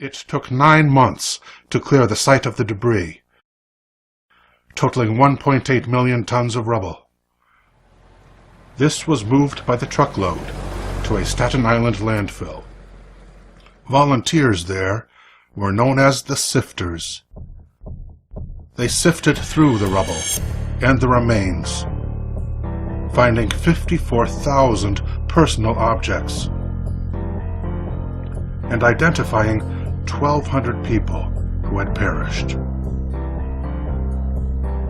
It took 9 months to clear the site of the debris, totaling 1.8 million tons of rubble. This was moved by the truckload to a Staten Island landfill. Volunteers there were known as the sifters. They sifted through the rubble and the remains, finding 54,000 personal objects and identifying 1,200 people who had perished.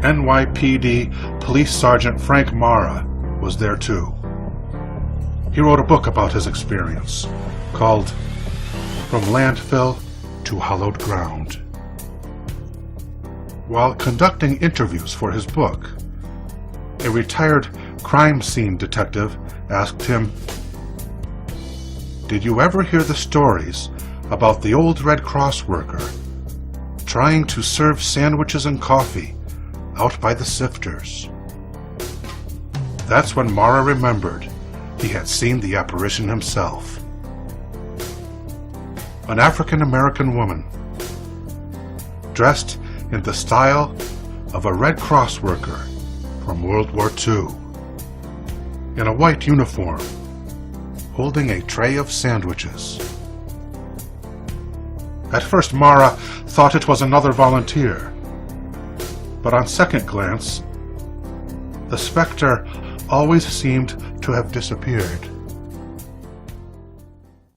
NYPD Police Sergeant Frank Mara was there too. He wrote a book about his experience called From Landfill to Hallowed Ground. While conducting interviews for his book, a retired crime scene detective asked him, "Did you ever hear the stories about the old Red Cross worker trying to serve sandwiches and coffee out by the sifters?" That's when Mara remembered he had seen the apparition himself. An African-American woman, dressed in the style of a Red Cross worker from World War II, in a white uniform, holding a tray of sandwiches. At first, Mara thought it was another volunteer, but on second glance, the specter always seemed to have disappeared.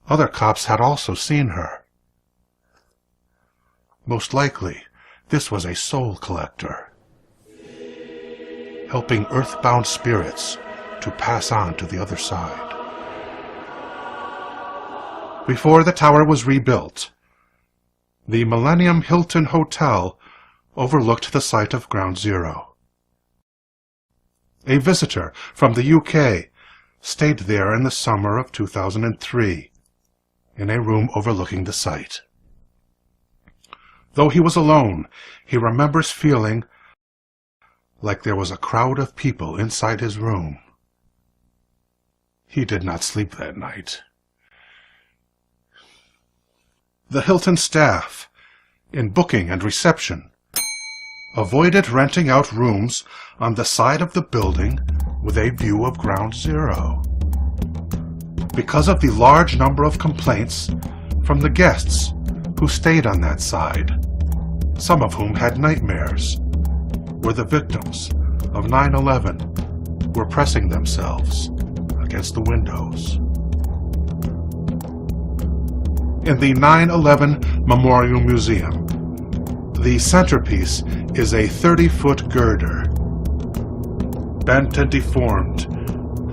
Other cops had also seen her. Most likely, this was a soul collector, helping earthbound spirits to pass on to the other side. Before the tower was rebuilt, the Millennium Hilton Hotel overlooked the site of Ground Zero. A visitor from the UK stayed there in the summer of 2003, in a room overlooking the site. Though he was alone, he remembers feeling like there was a crowd of people inside his room. He did not sleep that night. The Hilton staff, in booking and reception, avoided renting out rooms on the side of the building with a view of Ground Zero, because of the large number of complaints from the guests who stayed on that side, some of whom had nightmares, where the victims of 9/11 were pressing themselves against the windows. In the 9/11 Memorial Museum, the centerpiece is a 30-foot girder, bent and deformed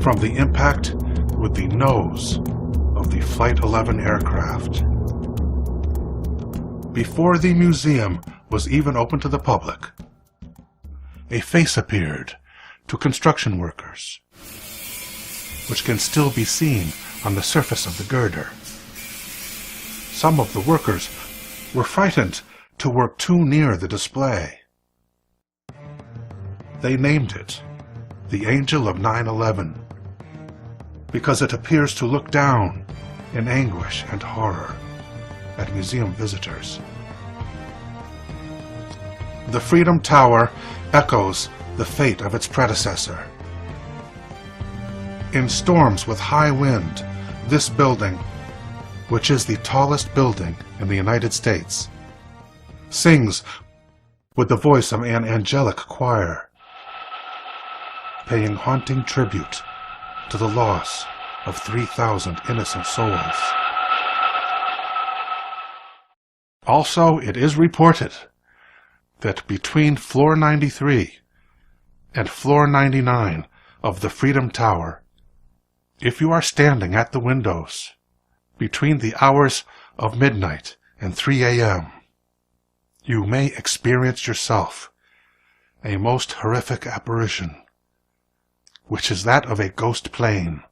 from the impact with the nose of the Flight 11 aircraft. Before the museum was even open to the public, a face appeared to construction workers, which can still be seen on the surface of the girder. Some of the workers were frightened to work too near the display. They named it the Angel of 9/11 because it appears to look down in anguish and horror at museum visitors. The Freedom Tower echoes the fate of its predecessor. In storms with high wind, this building, which is the tallest building in the United States, sings with the voice of an angelic choir, paying haunting tribute to the loss of 3,000 innocent souls. Also, it is reported that between floor 93 and floor 99 of the Freedom Tower, if you are standing at the windows between the hours of midnight and 3 a.m., you may experience yourself a most horrific apparition, which is that of a ghost plane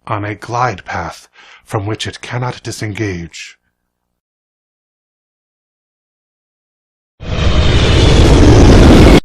on a glide path from which it cannot disengage